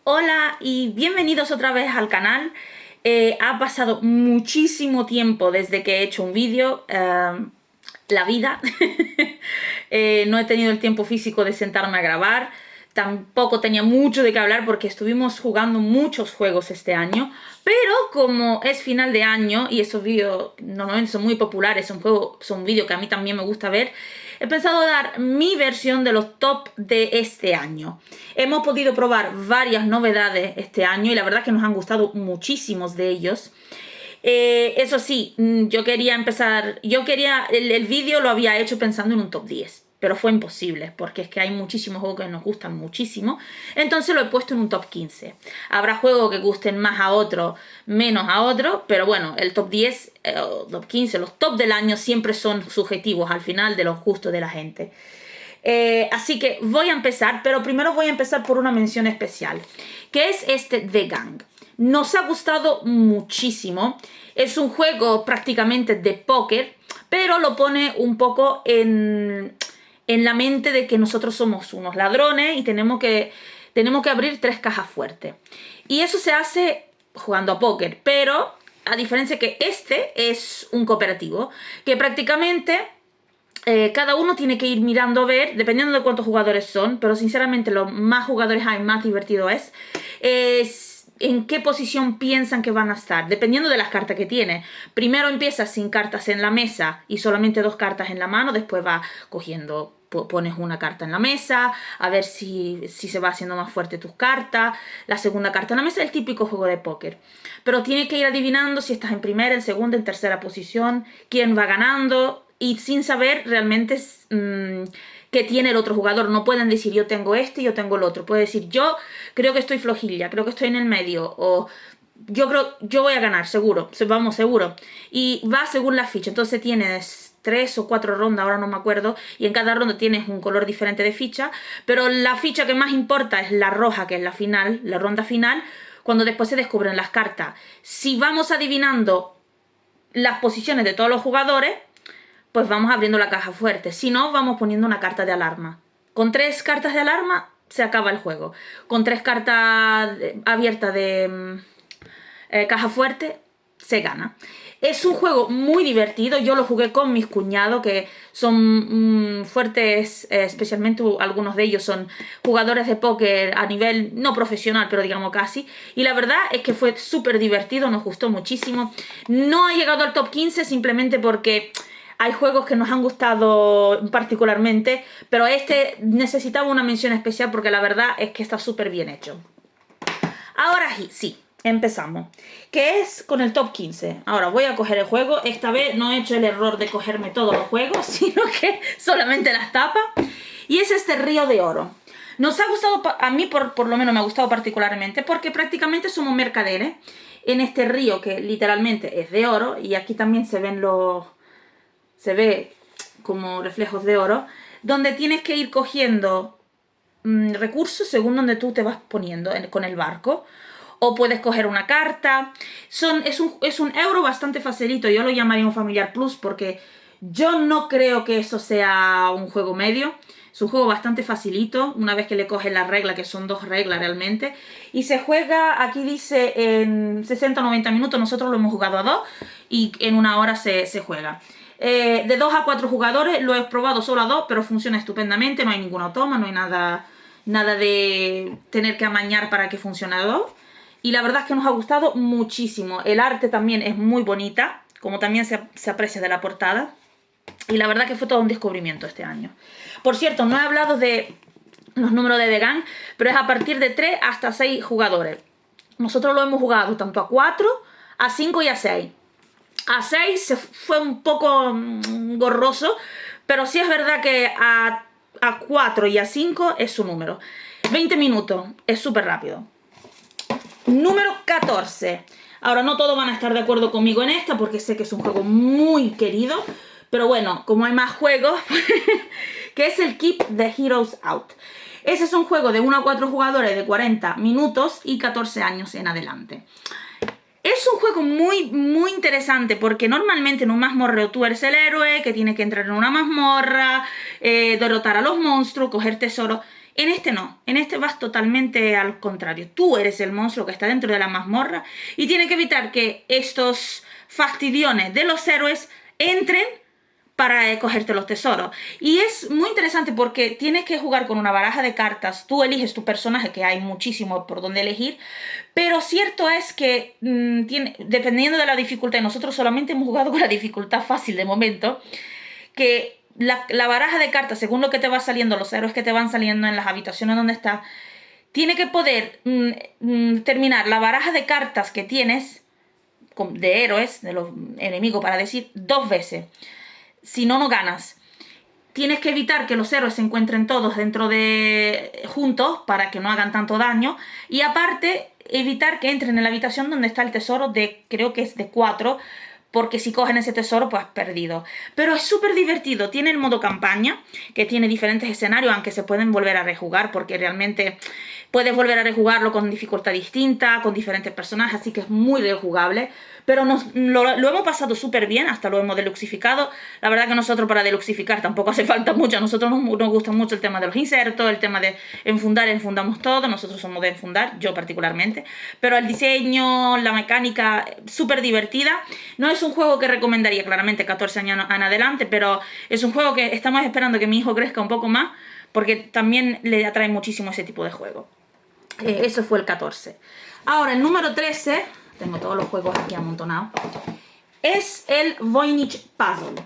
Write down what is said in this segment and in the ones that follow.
Hola y bienvenidos otra vez al canal. Ha pasado muchísimo tiempo desde que he hecho un vídeo. La vida. No he tenido el tiempo físico de sentarme a grabar. Tampoco tenía mucho de qué hablar porque estuvimos jugando muchos juegos este año. Pero como es final de año y esos vídeos normalmente son muy populares, son vídeos que a mí también me gusta ver, he pensado dar mi versión de los top de este año. Hemos podido probar varias novedades este año y la verdad es que nos han gustado muchísimos de ellos. Eso sí, el vídeo lo había hecho pensando en un top 10, pero fue imposible, porque es que hay muchísimos juegos que nos gustan muchísimo, entonces lo he puesto en un top 15. Habrá juegos que gusten más a otros, menos a otros, pero bueno, el top 10, top 15, los top del año siempre son subjetivos al final de los gustos de la gente. Así que voy a empezar, pero primero voy a empezar por una mención especial, que es este The Gang. Nos ha gustado muchísimo. Es un juego prácticamente de póker, pero lo pone un poco en la mente de que nosotros somos unos ladrones y tenemos que abrir 3 cajas fuertes. Y eso se hace jugando a póker, pero a diferencia que este es un cooperativo, que prácticamente cada uno tiene que ir mirando a ver, dependiendo de cuántos jugadores son, pero sinceramente lo más jugadores hay, más divertido es en qué posición piensan que van a estar, dependiendo de las cartas que tiene. Primero empiezas sin cartas en la mesa y solamente 2 cartas en la mano, después va cogiendo, pones una carta en la mesa, a ver si se va haciendo más fuerte tus cartas, la segunda carta en la mesa, el típico juego de póker. Pero tienes que ir adivinando si estás en primera, en segunda, en tercera posición, quién va ganando, y sin saber realmente qué tiene el otro jugador. No pueden decir yo tengo este y yo tengo el otro. Puede decir yo creo que estoy flojilla, creo que estoy en el medio, o yo voy a ganar, seguro, vamos, seguro. Y va según la ficha. Entonces tienes 3 o 4 rondas, ahora no me acuerdo, y en cada ronda tienes un color diferente de ficha, pero la ficha que más importa es la roja, que es la final, la ronda final, cuando después se descubren las cartas. Si vamos adivinando las posiciones de todos los jugadores, pues vamos abriendo la caja fuerte. Si no, vamos poniendo una carta de alarma. Con 3 cartas de alarma se acaba el juego. Con 3 cartas abiertas de caja fuerte se gana. Es un juego muy divertido. Yo lo jugué con mis cuñados, que son fuertes, especialmente algunos de ellos son jugadores de póker a nivel no profesional, pero digamos casi. Y la verdad es que fue súper divertido, nos gustó muchísimo. No ha llegado al top 15 simplemente porque hay juegos que nos han gustado particularmente, pero este necesitaba una mención especial porque la verdad es que está súper bien hecho. Ahora sí, empezamos. ¿Qué es con el top 15? Ahora voy a coger el juego. Esta vez no he hecho el error de cogerme todos los juegos, sino que solamente las tapas. Y es este Río de Oro. Nos ha gustado, a mí por lo menos me ha gustado particularmente, porque prácticamente somos mercaderes en este río que literalmente es de oro. Y aquí también se ve como reflejos de oro, donde tienes que ir cogiendo recursos según donde tú te vas poniendo con el barco. O puedes coger una carta. Es un euro bastante facilito. Yo lo llamaría un familiar plus porque yo no creo que eso sea un juego medio. Es un juego bastante facilito, una vez que le coges la regla, que son 2 reglas realmente. Y se juega, aquí dice, en 60 o 90 minutos. Nosotros lo hemos jugado a 2 y en 1 hora se juega. De 2 a 4 jugadores, lo he probado solo a 2, pero funciona estupendamente. No hay ningún automa, no hay nada de tener que amañar para que funcione a 2. Y la verdad es que nos ha gustado muchísimo. El arte también es muy bonita, como también se aprecia de la portada. Y la verdad que fue todo un descubrimiento este año. Por cierto, no he hablado de los números de The Gang, pero es a partir de 3 hasta 6 jugadores. Nosotros lo hemos jugado tanto a 4, a 5 y a 6. A 6 se fue un poco gorroso, pero sí es verdad que a 4 y a 5 es su número. 20 minutos, es súper rápido. Número 14. Ahora no todos van a estar de acuerdo conmigo en esta porque sé que es un juego muy querido, pero bueno, como hay más juegos, que es el Keep the Heroes Out. Ese es un juego de 1 a 4 jugadores de 40 minutos y 14 años en adelante. Es un juego muy, muy interesante porque normalmente en un mazmorreo tú eres el héroe que tiene que entrar en una mazmorra, derrotar a los monstruos, coger tesoros. En este no, en este vas totalmente al contrario. Tú eres el monstruo que está dentro de la mazmorra y tienes que evitar que estos fastidiones de los héroes entren para cogerte los tesoros. Y es muy interesante porque tienes que jugar con una baraja de cartas, tú eliges tu personaje, que hay muchísimo por donde elegir, pero cierto es que dependiendo de la dificultad, y nosotros solamente hemos jugado con la dificultad fácil de momento, que la baraja de cartas, según lo que te va saliendo, los héroes que te van saliendo en las habitaciones donde está, tiene que poder terminar la baraja de cartas que tienes, de héroes, de los enemigos, para decir, 2 veces. Si no, no ganas. Tienes que evitar que los héroes se encuentren todos juntos para que no hagan tanto daño. Y aparte, evitar que entren en la habitación donde está el tesoro creo que es de 4, porque si cogen ese tesoro, pues has perdido. Pero es súper divertido. Tiene el modo campaña, que tiene diferentes escenarios, aunque se pueden volver a rejugar, porque realmente puedes volver a rejugarlo con dificultad distinta, con diferentes personajes, así que es muy rejugable. Pero lo hemos pasado súper bien, hasta lo hemos deluxificado. La verdad que nosotros para deluxificar tampoco hace falta mucho. A nosotros nos gusta mucho el tema de los insertos, el tema de enfundamos todo. Nosotros somos de enfundar, yo particularmente. Pero el diseño, la mecánica, súper divertida. No es un juego que recomendaría claramente 14 años en adelante, pero es un juego que estamos esperando que mi hijo crezca un poco más, porque también le atrae muchísimo ese tipo de juego. Eso fue el 14. Ahora, el número 13, tengo todos los juegos aquí amontonados, es el Voynich Puzzle.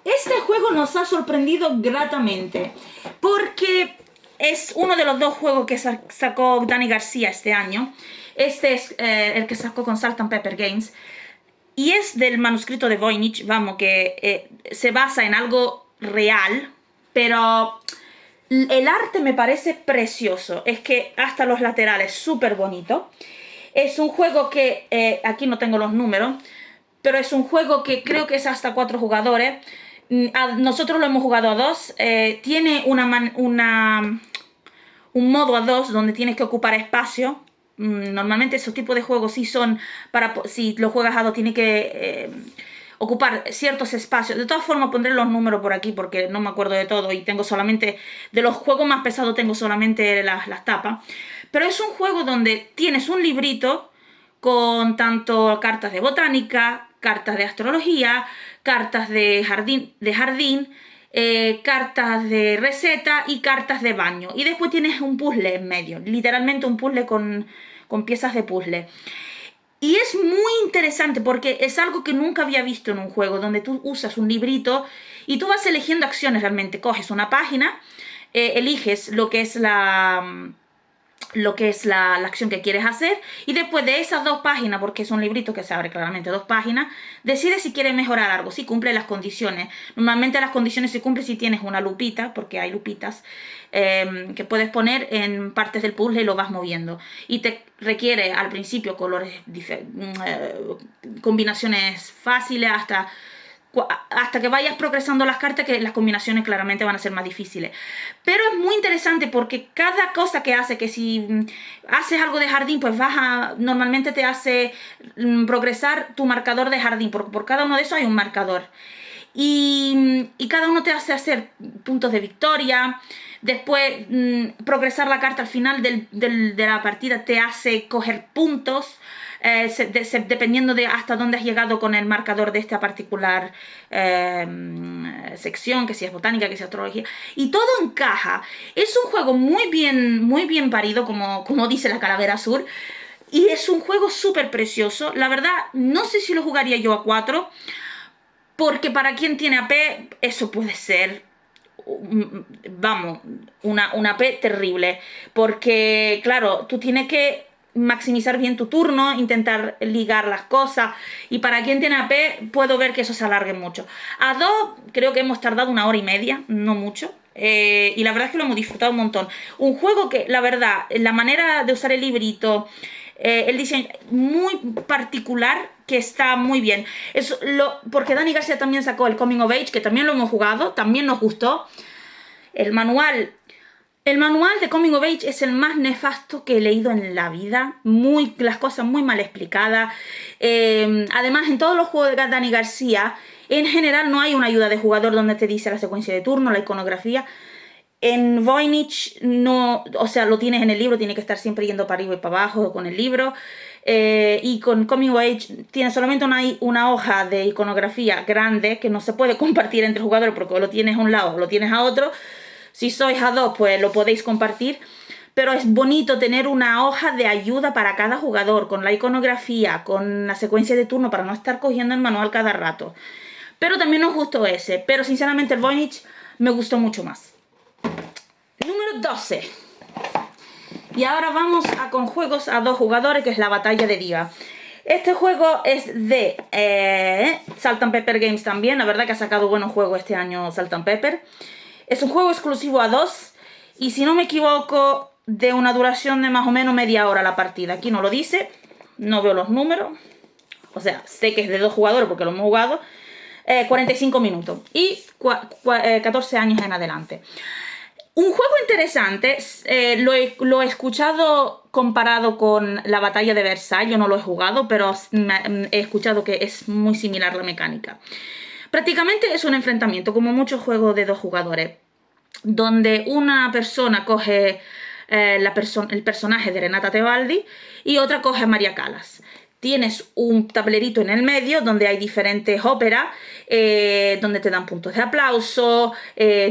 Este juego nos ha sorprendido gratamente, porque es uno de los 2 juegos que sacó Dani García este año. Este es el que sacó con Salt and Pepper Games, y es del manuscrito de Voynich, vamos, que se basa en algo real, pero el arte me parece precioso. Es que hasta los laterales, súper bonito. Es un juego que, aquí no tengo los números, pero es un juego que creo que es hasta 4 jugadores. Nosotros lo hemos jugado a 2. Tiene un modo a 2 donde tienes que ocupar espacio. Normalmente esos tipos de juegos sí son si lo juegas a 2 tiene que ocupar ciertos espacios. De todas formas pondré los números por aquí porque no me acuerdo de todo y tengo solamente, de los juegos más pesados tengo solamente las tapas. Pero es un juego donde tienes un librito con tanto cartas de botánica, cartas de astrología, cartas de jardín, cartas de receta y cartas de baño. Y después tienes un puzzle en medio, literalmente un puzzle con piezas de puzzle. Y es muy interesante porque es algo que nunca había visto en un juego, donde tú usas un librito y tú vas eligiendo acciones realmente. Coges una página, eliges lo que es la acción que quieres hacer, y después de esas 2 páginas, porque es un librito que se abre claramente 2 páginas, decides si quieres mejorar algo, si cumple las condiciones. Normalmente las condiciones se cumplen si tienes una lupita, porque hay lupitas que puedes poner en partes del puzzle y lo vas moviendo. Y te requiere al principio colores, combinaciones fáciles, hasta que vayas progresando las cartas, que las combinaciones claramente van a ser más difíciles. Pero es muy interesante porque cada cosa que hace, que si haces algo de jardín, pues normalmente te hace progresar tu marcador de jardín, porque por cada uno de esos hay un marcador. Y cada uno te hace hacer puntos de victoria. Después, progresar la carta al final de la partida te hace coger puntos, dependiendo de hasta dónde has llegado con el marcador de esta particular sección, que si es botánica, que si es astrología. Y todo encaja. Es un juego muy bien parido, como dice la Calavera Azul. Y es un juego súper precioso. La verdad, no sé si lo jugaría yo a 4, porque para quien tiene AP, eso puede ser, vamos, una AP terrible. Porque, claro, tú tienes que maximizar bien tu turno, intentar ligar las cosas, y para quien tiene AP puedo ver que eso se alargue mucho. A 2 creo que hemos tardado 1 hora y media, no mucho, y la verdad es que lo hemos disfrutado un montón. Un juego que, la verdad, la manera de usar el librito, el diseño muy particular, que está muy bien. Porque Dani García también sacó el Coming of Age, que también lo hemos jugado, también nos gustó. El manual de Coming of Age es el más nefasto que he leído en la vida. Las cosas muy mal explicadas. Además, en todos los juegos de Dani García, en general no hay una ayuda de jugador donde te dice la secuencia de turno, la iconografía. En Voynich no, o sea, lo tienes en el libro, tiene que estar siempre yendo para arriba y para abajo con el libro. Y con Coming of Age tiene solamente una hoja de iconografía grande que no se puede compartir entre jugadores porque o lo tienes a un lado o lo tienes a otro. Si sois a dos, pues lo podéis compartir. Pero es bonito tener una hoja de ayuda para cada jugador, con la iconografía, con la secuencia de turno para no estar cogiendo el manual cada rato. Pero también nos gustó ese. Pero sinceramente el Voynich me gustó mucho más. Número 12. Y ahora vamos con juegos a dos jugadores, que es la Batalla de Diva. Este juego es de Salt and Pepper Games también. La verdad que ha sacado buenos juegos este año Salt and Pepper. Es un juego exclusivo a dos. Y si no me equivoco, de una duración de más o menos media hora la partida. Aquí no lo dice. No veo los números. O sea, sé que es de dos jugadores porque lo hemos jugado. 45 minutos. Y 14 años en adelante. Un juego interesante, lo he escuchado comparado con la Batalla de Versailles. Yo no lo he jugado, pero he escuchado que es muy similar la mecánica. Prácticamente es un enfrentamiento, como muchos juegos de dos jugadores, donde una persona coge el personaje de Renata Tebaldi y otra coge a María Callas. Tienes un tablerito en el medio donde hay diferentes óperas, donde te dan puntos de aplauso,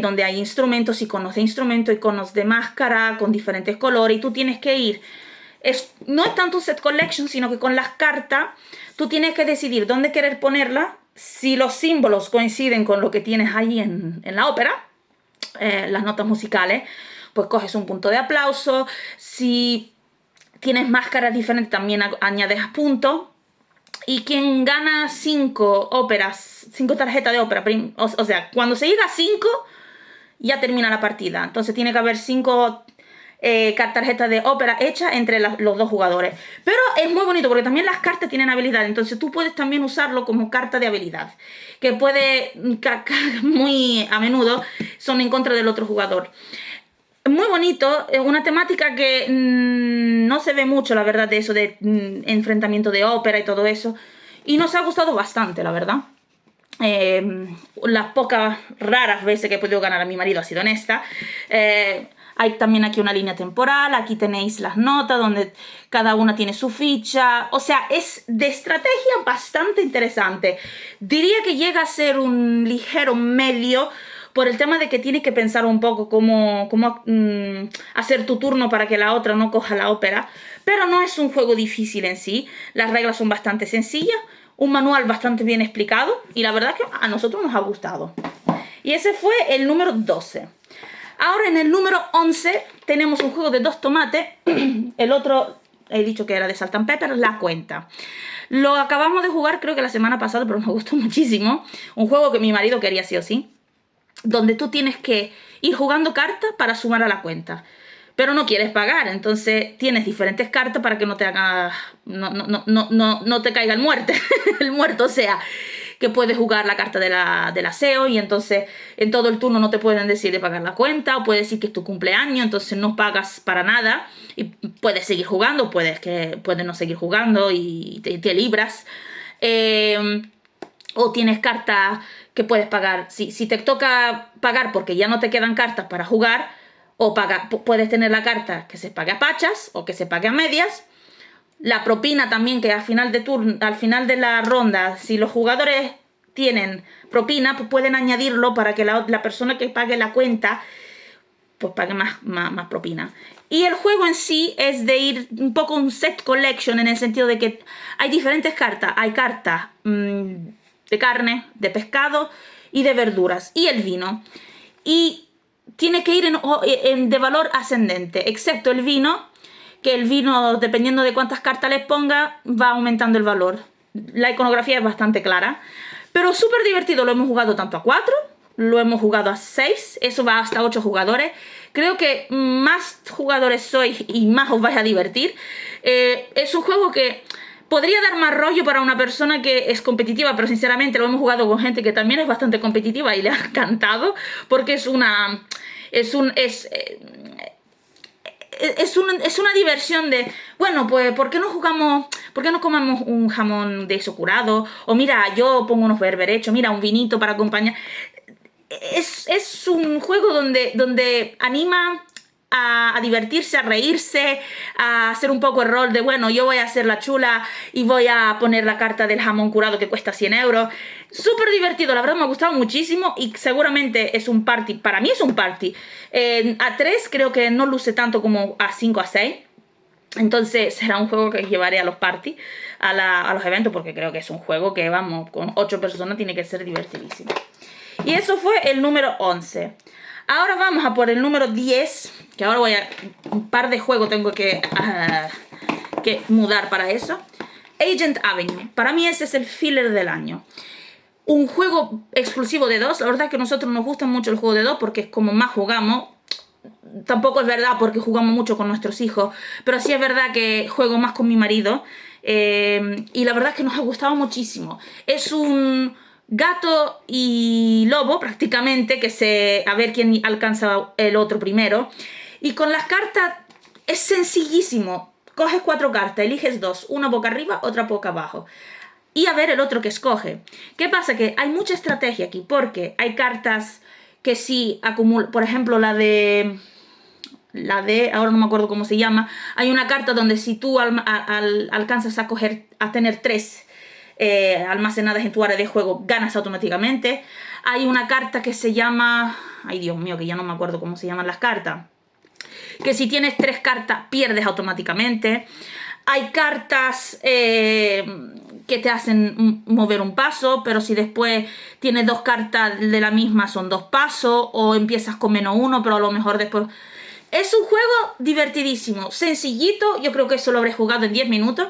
donde hay instrumentos, iconos de instrumentos, iconos de máscara con diferentes colores, y tú tienes que ir. No es tanto un set collection, sino que con las cartas tú tienes que decidir dónde querer ponerla, si los símbolos coinciden con lo que tienes ahí en la ópera, las notas musicales, pues coges un punto de aplauso. Si tienes máscaras diferentes, también añades puntos. Y quien gana 5 óperas, 5 tarjetas de ópera, o sea, cuando se llega a 5, ya termina la partida. Entonces tiene que haber 5 tarjetas de ópera hechas entre los dos jugadores. Pero es muy bonito porque también las cartas tienen habilidad. Entonces tú puedes también usarlo como carta de habilidad, que puede, muy a menudo, son en contra del otro jugador. Muy bonito, una temática que no se ve mucho, la verdad, de eso de enfrentamiento de ópera y todo eso, y nos ha gustado bastante, la verdad. Las pocas, raras veces que he podido ganar a mi marido ha sido en esta. Hay también aquí una línea temporal, aquí tenéis las notas donde cada una tiene su ficha. O sea, es de estrategia bastante interesante. Diría que llega a ser un ligero medio, por el tema de que tienes que pensar un poco cómo hacer tu turno para que la otra no coja la ópera. Pero no es un juego difícil en sí. Las reglas son bastante sencillas. Un manual bastante bien explicado. Y la verdad que a nosotros nos ha gustado. Y ese fue el número 12. Ahora en el número 11 tenemos un juego de dos tomates. El otro he dicho que era de Salt and Pepper, La Cuenta. Lo acabamos de jugar creo que la semana pasada, pero nos gustó muchísimo. Un juego que mi marido quería sí o sí, donde tú tienes que ir jugando cartas para sumar a la cuenta, pero no quieres pagar, entonces tienes diferentes cartas para que no te haga, no te caiga el muerto, el muerto, o sea, que puedes jugar la carta del aseo y entonces en todo el turno no te pueden decir de pagar la cuenta, o puedes decir que es tu cumpleaños, entonces no pagas para nada y puedes seguir jugando, puedes no seguir jugando y te libras. O tienes cartas que puedes pagar. Si te toca pagar porque ya no te quedan cartas para jugar, o puedes tener la carta que se pague a pachas o que se pague a medias. La propina también, que al final de la ronda, si los jugadores tienen propina, pues pueden añadirlo para que la persona que pague la cuenta pues pague más propina. Y el juego en sí es de ir un poco un set collection, en el sentido de que hay diferentes cartas. Hay cartas de carne, de pescado y de verduras, y el vino. Y tiene que ir de valor ascendente, excepto el vino, que el vino, dependiendo de cuántas cartas les ponga, va aumentando el valor. La iconografía es bastante clara, pero súper divertido. Lo hemos jugado tanto a 4, lo hemos jugado a 6, eso va hasta 8 jugadores. Creo que más jugadores sois y más os vais a divertir. Es un juego que podría dar más rollo para una persona que es competitiva, pero sinceramente lo hemos jugado con gente que también es bastante competitiva y le ha encantado, porque es una diversión de, bueno, pues ¿por qué no comemos un jamón de eso curado? O mira, yo pongo unos berberechos, mira, un vinito para acompañar. es un juego donde anima a divertirse, a reírse, a hacer un poco el rol de, bueno, yo voy a hacer la chula y voy a poner la carta del jamón curado que cuesta 100 euros. Súper divertido, la verdad me ha gustado muchísimo y seguramente es un party, para mí es un party. A 3 creo que no luce tanto como a 5 a 6. Entonces será un juego que llevaré a los parties, a los eventos, porque creo que es un juego que, vamos, con 8 personas tiene que ser divertidísimo. Y eso fue el número 11. Ahora vamos a por el número 10, que ahora un par de juegos tengo que mudar para eso. Agent Avenue. Para mí ese es el filler del año. Un juego exclusivo de 2. La verdad es que a nosotros nos gusta mucho el juego de 2 porque es como más jugamos. Tampoco es verdad porque jugamos mucho con nuestros hijos, pero sí es verdad que juego más con mi marido. Y la verdad es que nos ha gustado muchísimo. Es un gato y lobo prácticamente, a ver quién alcanza el otro primero. Y con las cartas es sencillísimo. Coges 4 cartas, eliges 2, una boca arriba, otra boca abajo. Y a ver el otro que escoge. ¿Qué pasa? Que hay mucha estrategia aquí, porque hay cartas que sí acumulan. Por ejemplo, la de ahora no me acuerdo cómo se llama. Hay una carta donde si tú alcanzas a tener 3 almacenadas en tu área de juego, ganas automáticamente. Hay una carta que se llama... Ay, Dios mío, que ya no me acuerdo cómo se llaman las cartas. Que si tienes 3 cartas, pierdes automáticamente. Hay cartas que te hacen mover un paso, pero si después tienes 2 cartas de la misma, son 2 pasos, o empiezas con -1, pero a lo mejor después... Es un juego divertidísimo, sencillito. Yo creo que eso lo habré jugado en 10 minutos.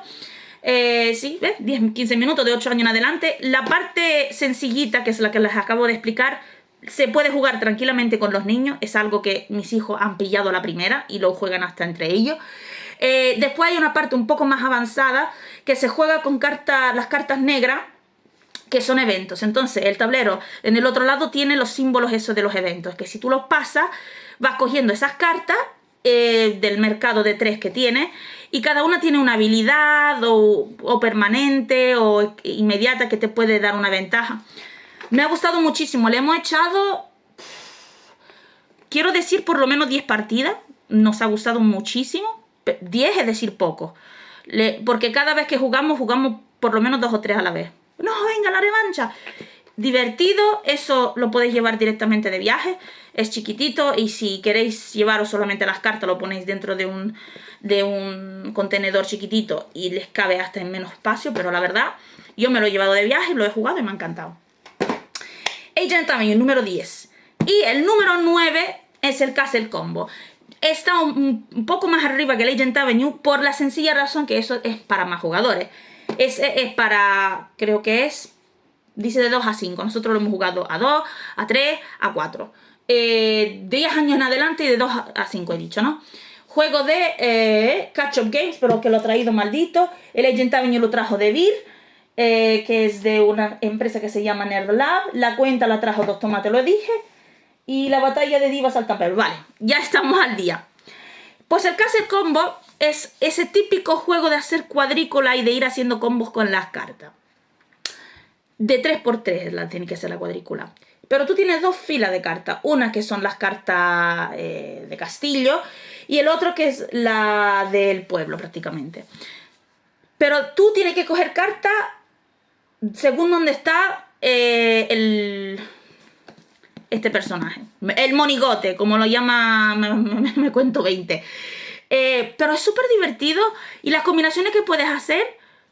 Sí, ¿ves? 10-15 minutos de 8 años en adelante. La parte sencillita, que es la que les acabo de explicar, se puede jugar tranquilamente con los niños. Es algo que mis hijos han pillado a la primera y lo juegan hasta entre ellos. Después hay una parte un poco más avanzada que se juega con las cartas negras, que son eventos. Entonces el tablero en el otro lado tiene los símbolos esos de los eventos, que si tú los pasas vas cogiendo esas cartas del mercado de 3 que tiene, y cada una tiene una habilidad o permanente o inmediata que te puede dar una ventaja. Me ha gustado muchísimo, le hemos echado, quiero decir, por lo menos 10 partidas. Nos ha gustado muchísimo. 10 es decir poco, porque cada vez que jugamos por lo menos 2 o 3 a la vez. No, venga, la revancha. Divertido, eso lo podéis llevar directamente de viaje, es chiquitito, y si queréis llevaros solamente las cartas lo ponéis dentro de un contenedor chiquitito y les cabe hasta en menos espacio, pero la verdad, yo me lo he llevado de viaje, lo he jugado y me ha encantado. Agent Avenue, número 10. Y el número 9 es el Castle Combo. Está un poco más arriba que el Agent Avenue por la sencilla razón que eso es para más jugadores. Es para, creo que dice de 2 a 5. Nosotros lo hemos jugado a 2, a 3, a 4. 10 años en adelante y de 2 a 5 he dicho, ¿no? Juego de Catch Up Games, pero que lo ha traído maldito. El Agent Avenue lo trajo de Vir, que es de una empresa que se llama Nerd Lab. La cuenta la trajo Dos Tomates, lo dije. Y la batalla de divas al tapero. Vale, ya estamos al día. Pues el Castle Combo es ese típico juego de hacer cuadrícula y de ir haciendo combos con las cartas. De 3×3 tiene que ser la cuadrícula. Pero tú tienes 2 filas de cartas. Una que son las cartas de castillo y el otro que es la del pueblo prácticamente. Pero tú tienes que coger cartas según donde está este personaje. El monigote, como lo llama, me cuento 20. Pero es súper divertido y las combinaciones que puedes hacer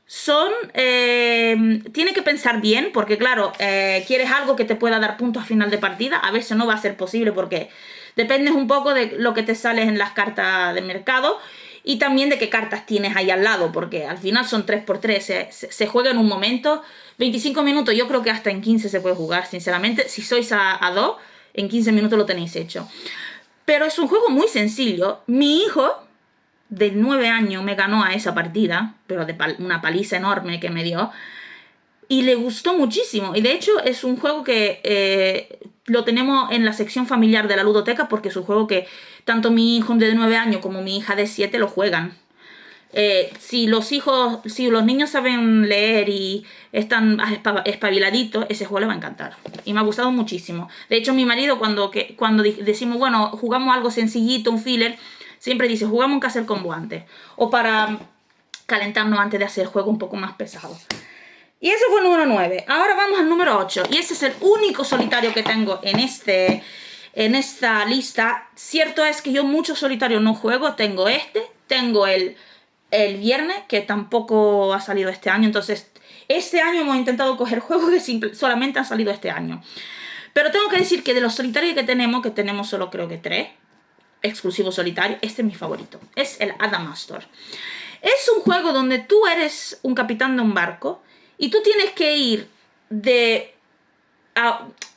son... tienes que pensar bien, porque claro, quieres algo que te pueda dar puntos a final de partida. A veces no va a ser posible porque dependes un poco de lo que te sale en las cartas del mercado y también de qué cartas tienes ahí al lado, porque al final son 3×3, se juega en un momento. 25 minutos, yo creo que hasta en 15 se puede jugar, sinceramente. Si sois a 2, en 15 minutos lo tenéis hecho. Pero es un juego muy sencillo. Mi hijo de 9 años me ganó a esa partida, pero de una paliza enorme que me dio, y le gustó muchísimo. Y de hecho es un juego que lo tenemos en la sección familiar de la ludoteca, porque es un juego que tanto mi hijo de 9 años como mi hija de 7 lo juegan. Si los niños saben leer y están espabiladitos, ese juego les va a encantar. Y me ha gustado muchísimo. De hecho, mi marido, cuando decimos, bueno, jugamos algo sencillito, un filler, siempre dice, jugamos un Castle Combo antes. O para calentarnos antes de hacer el juego un poco más pesado. Y ese fue el número 9. Ahora vamos al número 8. Y ese es el único solitario que tengo en esta lista. Cierto es que yo mucho solitario no juego. Tengo tengo el viernes, que tampoco ha salido este año. Entonces, este año hemos intentado coger juegos que solamente han salido este año. Pero tengo que decir que de los solitarios que tenemos solo creo que 3 exclusivos solitarios, este es mi favorito. Es el Adamastor. Es un juego donde tú eres un capitán de un barco y tú tienes que ir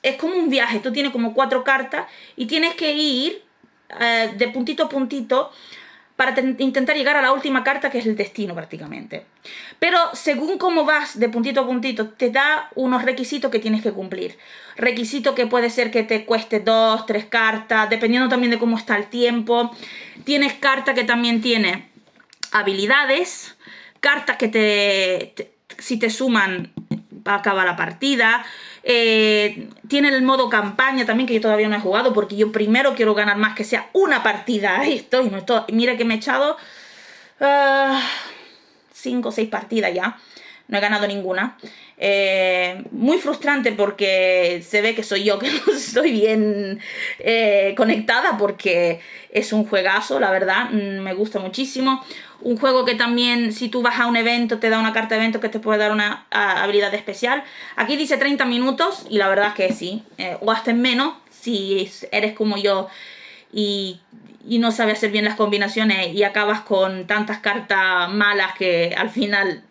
es como un viaje, tú tienes como 4 cartas y tienes que ir de puntito a puntito para intentar llegar a la última carta, que es el destino prácticamente. Pero según cómo vas de puntito a puntito, te da unos requisitos que tienes que cumplir. Requisito que puede ser que te cueste 2, 3 cartas, dependiendo también de cómo está el tiempo. Tienes carta que también tiene habilidades, cartas que si te suman acaba la partida. Tiene el modo campaña también, que yo todavía no he jugado porque yo primero quiero ganar más que sea una partida. Ahí estoy, mira que me he echado 5 o 6 partidas ya, no he ganado ninguna. Muy frustrante porque se ve que soy yo que no estoy bien conectada, porque es un juegazo, la verdad, me gusta muchísimo. Un juego que también, si tú vas a un evento, te da una carta de evento que te puede dar una habilidad especial. Aquí dice 30 minutos y la verdad es que sí, o hasta en menos, si eres como yo y no sabes hacer bien las combinaciones y acabas con tantas cartas malas que al final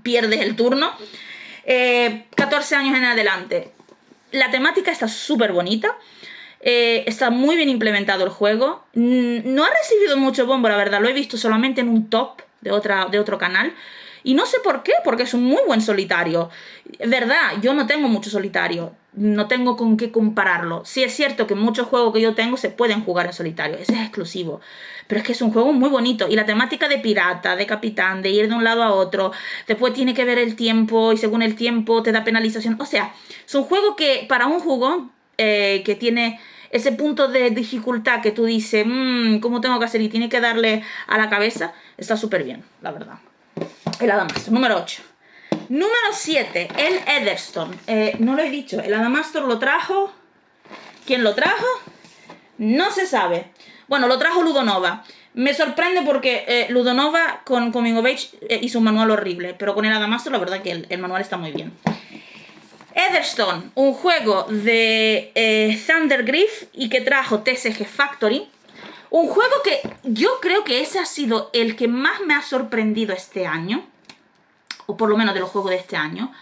pierdes el turno. 14 años en adelante. La temática está súper bonita. Está muy bien implementado el juego. No ha recibido mucho bombo, la verdad. Lo he visto solamente en un top de otro canal. Y no sé por qué, porque es un muy buen solitario. Verdad, yo no tengo mucho solitario. No tengo con qué compararlo. Sí es cierto que muchos juegos que yo tengo se pueden jugar en solitario. Ese es exclusivo. Pero es que es un juego muy bonito. Y la temática de pirata, de capitán, de ir de un lado a otro. Después tiene que ver el tiempo y según el tiempo te da penalización. O sea, es un juego que para un jugón que tiene ese punto de dificultad que tú dices, ¿cómo tengo que hacer? Y tiene que darle a la cabeza. Está súper bien, la verdad. El Adamastor, número 8. Número 7, el Heatherstone. No lo he dicho, el Adamastor lo trajo... ¿Quién lo trajo? No se sabe. Bueno, lo trajo Ludonova. Me sorprende porque Ludonova con Coming of Age hizo un manual horrible, pero con el Adamastor la verdad que el manual está muy bien. Heatherstone, un juego de Thundergriff y que trajo TCG Factory. Un juego que yo creo que ese ha sido el que más me ha sorprendido este año, o por lo menos de los juegos de este año,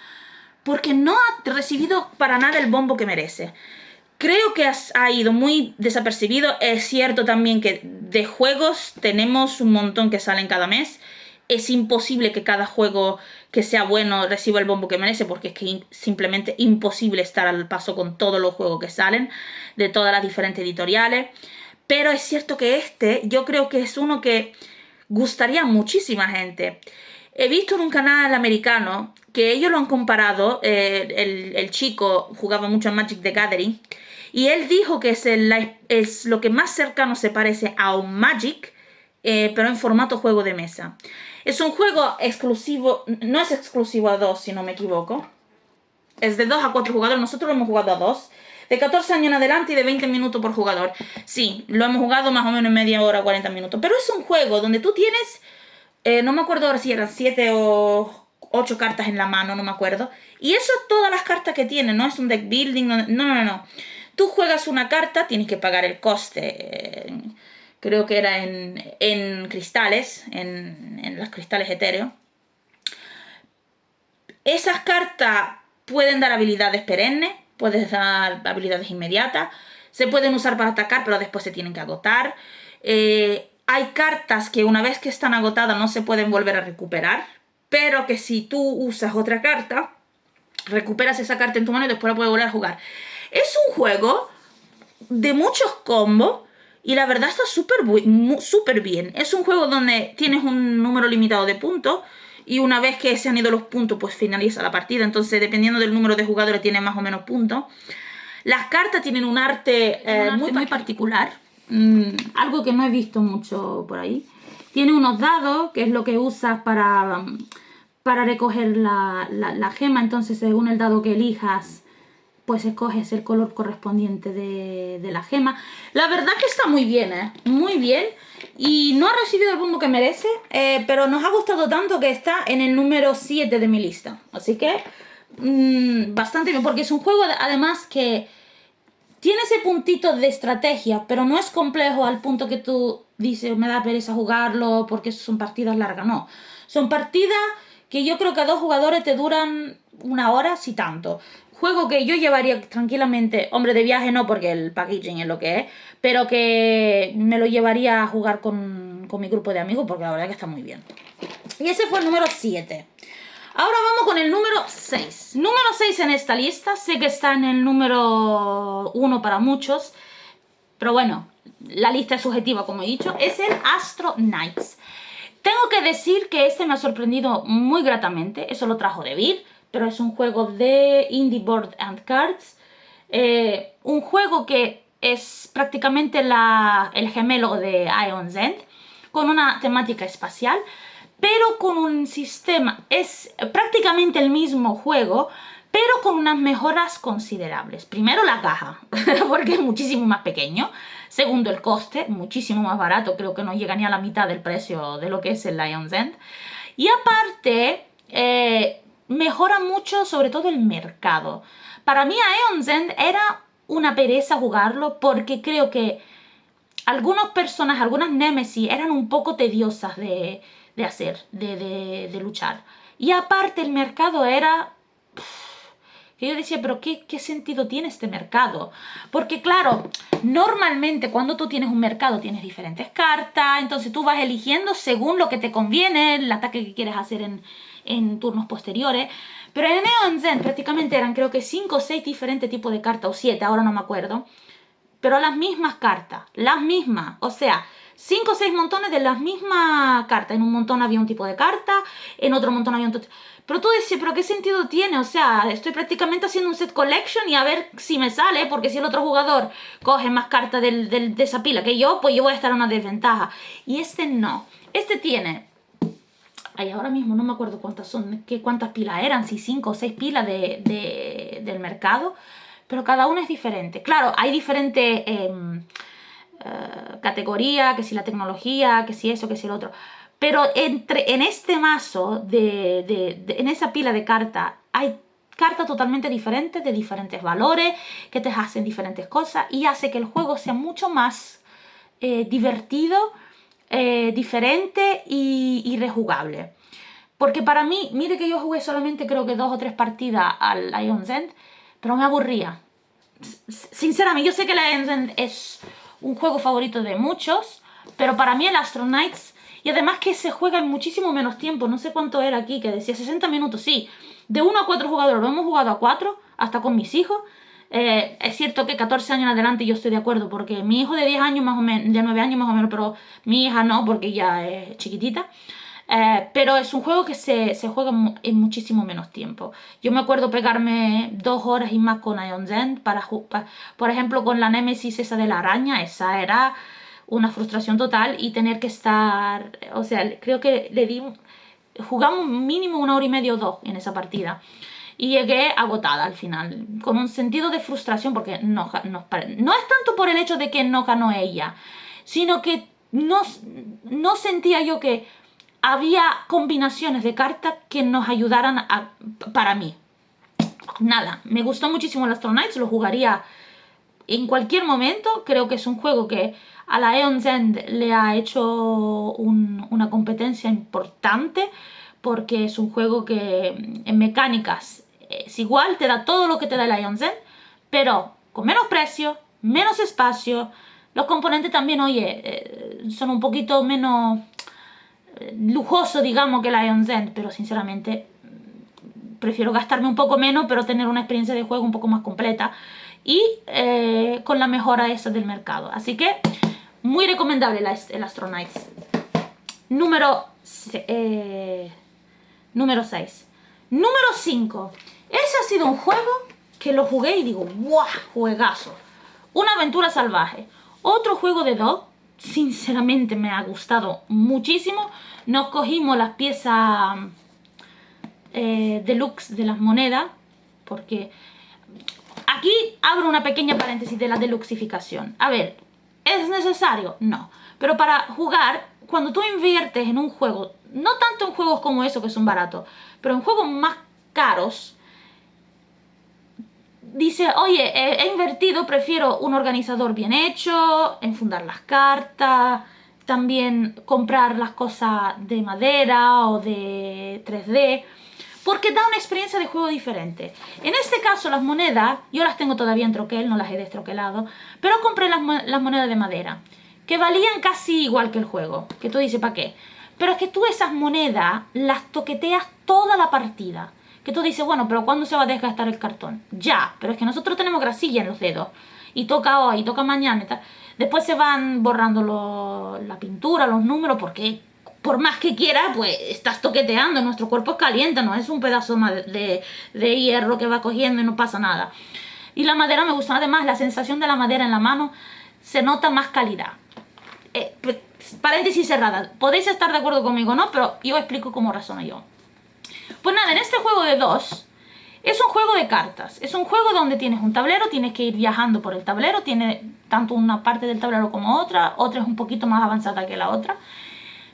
porque no ha recibido para nada el bombo que merece. Creo que ha ido muy desapercibido. Es cierto también que de juegos tenemos un montón que salen cada mes. Es imposible que cada juego que sea bueno reciba el bombo que merece, porque es que simplemente imposible estar al paso con todos los juegos que salen, de todas las diferentes editoriales. Pero es cierto que yo creo que es uno que gustaría a muchísima gente. He visto en un canal americano que ellos lo han comparado, el chico jugaba mucho a Magic the Gathering, y él dijo que es lo que más cercano se parece a un Magic, pero en formato juego de mesa. Es un juego exclusivo, no es exclusivo a 2 si no me equivoco, es de 2 a 4 jugadores, nosotros lo hemos jugado a 2, de 14 años en adelante y de 20 minutos por jugador. Sí, lo hemos jugado más o menos en media hora, 40 minutos, pero es un juego donde tú tienes, no me acuerdo ahora si eran 7 o 8 cartas en la mano, no me acuerdo, y eso es todas las cartas que tiene, no es un deck building, no. Tú juegas una carta, tienes que pagar el coste, creo que era en cristales, en los cristales etéreos. Esas cartas pueden dar habilidades perennes, puedes dar habilidades inmediatas, se pueden usar para atacar, pero después se tienen que agotar. Hay cartas que una vez que están agotadas no se pueden volver a recuperar, pero que si tú usas otra carta, recuperas esa carta en tu mano y después la puedes volver a jugar. Es un juego de muchos combos y la verdad está súper bien. Es un juego donde tienes un número limitado de puntos y una vez que se han ido los puntos, pues finaliza la partida. Entonces, dependiendo del número de jugadores, tiene más o menos puntos. Las cartas tienen un arte, muy particular, algo que no he visto mucho por ahí. Tiene unos dados, que es lo que usas para recoger la gema. Entonces, según el dado que elijas, pues escoges el color correspondiente de la gema. La verdad que está muy bien, muy bien. Y no ha recibido el rumbo que merece, pero nos ha gustado tanto que está en el número 7 de mi lista. Así que bastante bien, porque es un juego además que tiene ese puntito de estrategia, pero no es complejo al punto que tú dices, me da pereza jugarlo porque son partidas largas. No, son partidas que yo creo que a 2 jugadores te duran 1 hora, si tanto. Juego que yo llevaría tranquilamente, hombre, de viaje no, porque el packaging es lo que es, pero que me lo llevaría a jugar con mi grupo de amigos, porque la verdad es que está muy bien. Y ese fue el número 7. Ahora vamos con el número 6. Número 6 en esta lista. Sé que está en el número 1 para muchos, pero bueno, la lista es subjetiva, como he dicho. Es el Astro Knights. Tengo que decir que este me ha sorprendido muy gratamente. Eso lo trajo David, pero es un juego de Indie Board and Cards. Un juego que es prácticamente el gemelo de Ion Zend, con una temática espacial, pero con un sistema, es prácticamente el mismo juego, pero con unas mejoras considerables. Primero la caja, porque es muchísimo más pequeño. Segundo, el coste, muchísimo más barato, creo que no llega ni a la mitad del precio de lo que es el Lion's End. Y aparte, mejora mucho sobre todo el mercado. Para mí Lion's End era una pereza jugarlo, porque creo que algunas personas, algunas Nemesis eran un poco tediosas de hacer, de luchar. Y aparte el mercado era... que yo decía, pero ¿qué sentido tiene este mercado? Porque claro, normalmente cuando tú tienes un mercado tienes diferentes cartas, entonces tú vas eligiendo según lo que te conviene, el ataque que quieres hacer en turnos posteriores. Pero en Neon Zen prácticamente eran creo que 5 o 6 diferentes tipos de cartas, o 7, ahora no me acuerdo. Pero las mismas cartas, las mismas, o sea, 5 o 6 montones de las mismas cartas. En un montón había un tipo de carta, en otro montón había otro. Pero tú dices, ¿pero qué sentido tiene? O sea, estoy prácticamente haciendo un set collection y a ver si me sale, porque si el otro jugador coge más cartas de esa pila que yo, pues yo voy a estar en una desventaja. Y este no. Este tiene... Ay, ahora mismo no me acuerdo cuántas pilas eran, si 5 o 6 pilas del mercado, pero cada una es diferente. Claro, hay diferentes categorías, que si la tecnología, que si eso, que si el otro. Pero en este mazo, en esa pila de cartas, hay cartas totalmente diferentes, de diferentes valores, que te hacen diferentes cosas y hace que el juego sea mucho más divertido, diferente y rejugable. Porque para mí, mire que yo jugué solamente creo que 2 o 3 partidas al Lion's End, pero me aburría. Sinceramente, yo sé que Lion's End es un juego favorito de muchos, pero para mí el Astro Knights, y además que se juega en muchísimo menos tiempo, no sé cuánto era aquí, que decía 60 minutos, sí, de 1 a 4 jugadores, lo hemos jugado a 4, hasta con mis hijos. Es cierto que 14 años en adelante yo estoy de acuerdo, porque mi hijo de 10 años más o menos, de 9 años más o menos, pero mi hija no, porque ya es chiquitita. Pero es un juego que se juega en muchísimo menos tiempo. Yo me acuerdo pegarme 2 horas y más con Lion's End por ejemplo, con la Nemesis esa de la araña, esa era una frustración total, y tener que estar, o sea, creo que jugamos mínimo 1 hora y media o 2 en esa partida. Y llegué agotada al final, con un sentido de frustración, porque no es tanto por el hecho de que no ganó ella, sino que no sentía yo que había combinaciones de cartas que nos ayudaran para mí. Nada, me gustó muchísimo el Astro Knights, lo jugaría en cualquier momento. Creo que es un juego que a la Aeon's End le ha hecho una competencia importante, porque es un juego que en mecánicas es igual, te da todo lo que te da el Aeon's End, pero con menos precio, menos espacio. Los componentes también, oye, son un poquito menos lujoso, digamos, que Lion's End, pero sinceramente prefiero gastarme un poco menos, pero tener una experiencia de juego un poco más completa y con la mejora esa del mercado. Así que Muy recomendable el Astronauts. Número 6. Número 5. Ese ha sido un juego que lo jugué y digo, ¡guau! Juegazo. Una aventura salvaje. Otro juego de Dog, sinceramente me ha gustado muchísimo. Nos cogimos las piezas deluxe de las monedas, porque aquí abro una pequeña paréntesis de la deluxificación. A ver, ¿es necesario? No. Pero para jugar, cuando tú inviertes en un juego, no tanto en juegos como esos que son baratos, pero en juegos más caros, dice, oye, he invertido, prefiero un organizador bien hecho, enfundar las cartas, también comprar las cosas de madera o de 3D, porque da una experiencia de juego diferente. En este caso las monedas, yo las tengo todavía en troquel, no las he destroquelado, pero compré las monedas de madera, que valían casi igual que el juego, que tú dices, ¿para qué? Pero es que tú esas monedas las toqueteas toda la partida. Que tú dices, bueno, pero ¿cuándo se va a desgastar el cartón? Ya, pero es que nosotros tenemos grasilla en los dedos. Y toca hoy, y toca mañana y tal. Después se van borrando la pintura, los números, porque por más que quieras, pues estás toqueteando. Nuestro cuerpo es caliente, no es un pedazo de hierro que va cogiendo y no pasa nada. Y la madera me gusta. Además, la sensación de la madera en la mano se nota más calidad. Paréntesis cerrada. Podéis estar de acuerdo conmigo, ¿no? Pero yo explico cómo razono yo. Pues nada, en este juego de 2 es un juego de cartas. Es un juego donde tienes un tablero, tienes que ir viajando por el tablero. Tiene tanto una parte del tablero como otra. Otra es un poquito más avanzada que la otra.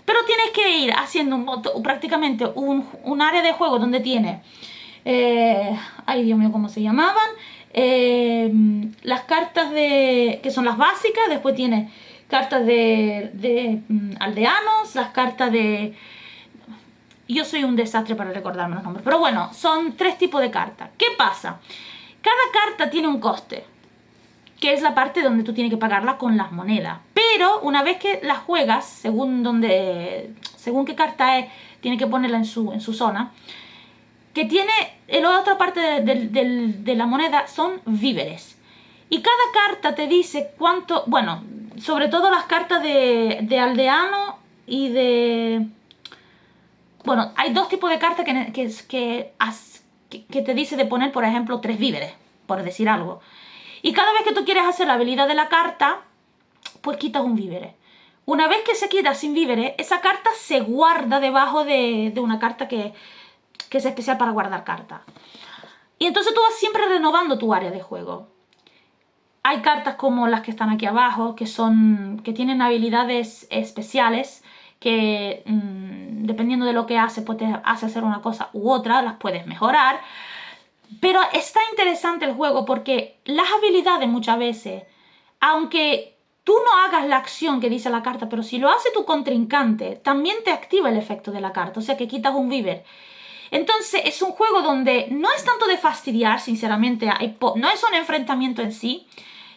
Pero tienes que ir haciendo prácticamente un área de juego donde tiene... ay, Dios mío, ¿cómo se llamaban? Las cartas que son las básicas. Después tiene cartas de aldeanos, las cartas de... Yo soy un desastre para recordarme los nombres. Pero bueno, son 3 tipos de cartas. ¿Qué pasa? Cada carta tiene un coste, que es la parte donde tú tienes que pagarla con las monedas. Pero una vez que la juegas, según qué carta es, tienes que ponerla en su zona. Que tiene la otra parte de la moneda son víveres. Y cada carta te dice cuánto... Bueno, sobre todo las cartas de aldeano y de... Bueno, hay 2 tipos de cartas que te dice de poner, por ejemplo, 3 víveres, por decir algo. Y cada vez que tú quieres hacer la habilidad de la carta, pues quitas un vívere. Una vez que se quita sin víveres, esa carta se guarda debajo de una carta que es especial para guardar cartas. Y entonces tú vas siempre renovando tu área de juego. Hay cartas como las que están aquí abajo, que tienen habilidades especiales, que dependiendo de lo que hace, pues te hace hacer una cosa u otra, las puedes mejorar. Pero está interesante el juego porque las habilidades muchas veces, aunque tú no hagas la acción que dice la carta, pero si lo hace tu contrincante, también te activa el efecto de la carta, o sea que quitas un víver. Entonces es un juego donde no es tanto de fastidiar, sinceramente, no es un enfrentamiento en sí.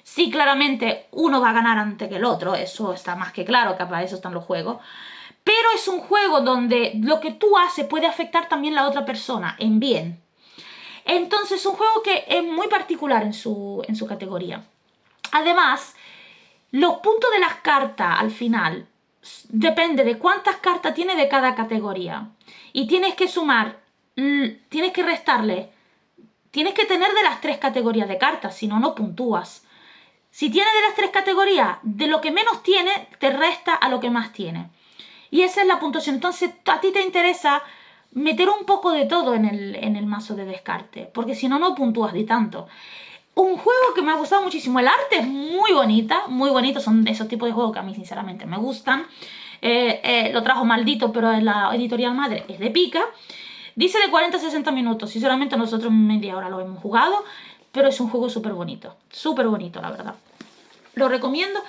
Sí, claramente uno va a ganar antes que el otro, eso está más que claro, que para eso están los juegos. Pero es un juego donde lo que tú haces puede afectar también a la otra persona, en bien. Entonces es un juego que es muy particular en su categoría. Además, los puntos de las cartas al final depende de cuántas cartas tiene de cada categoría. Y tienes que sumar, tienes que restarle, tienes que tener de las 3 categorías de cartas, si no, no puntúas. Si tiene de las 3 categorías, de lo que menos tiene, te resta a lo que más tiene. Y esa es la puntuación. Entonces, a ti te interesa meter un poco de todo en el mazo de descarte, porque si no, no puntúas de tanto. Un juego que me ha gustado muchísimo. El arte es muy bonita, muy bonito. Son esos tipos de juegos que a mí, sinceramente, me gustan. Lo trajo Maldito, pero en la editorial madre es de Pika. Dice de 40 a 60 minutos. Sinceramente, nosotros en media hora lo hemos jugado, pero es un juego súper bonito, la verdad. Lo recomiendo.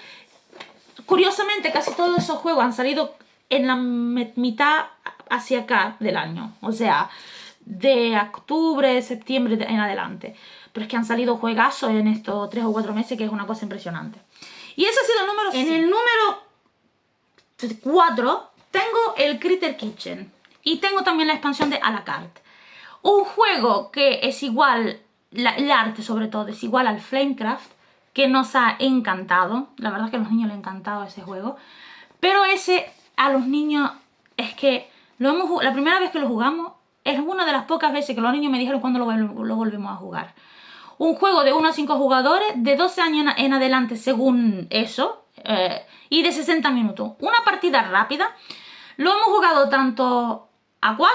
Curiosamente, casi todos esos juegos han salido en la mitad hacia acá del año. O sea, de octubre, septiembre en adelante. Pero es que han salido juegazos en estos 3 o 4 meses, que es una cosa impresionante. Y ese ha sido el número 5. En el número 4 tengo el Critter Kitchen. Y tengo también la expansión de A la Carte. Un juego que es igual, el arte sobre todo, es igual al Flamecraft, que nos ha encantado. La verdad es que a los niños les ha encantado ese juego. Pero ese a los niños es que la primera vez que lo jugamos es una de las pocas veces que los niños me dijeron cuándo lo volvemos a jugar. Un juego de 1 a 5 jugadores, de 12 años en adelante según eso, y de 60 minutos. Una partida rápida. Lo hemos jugado tanto a 4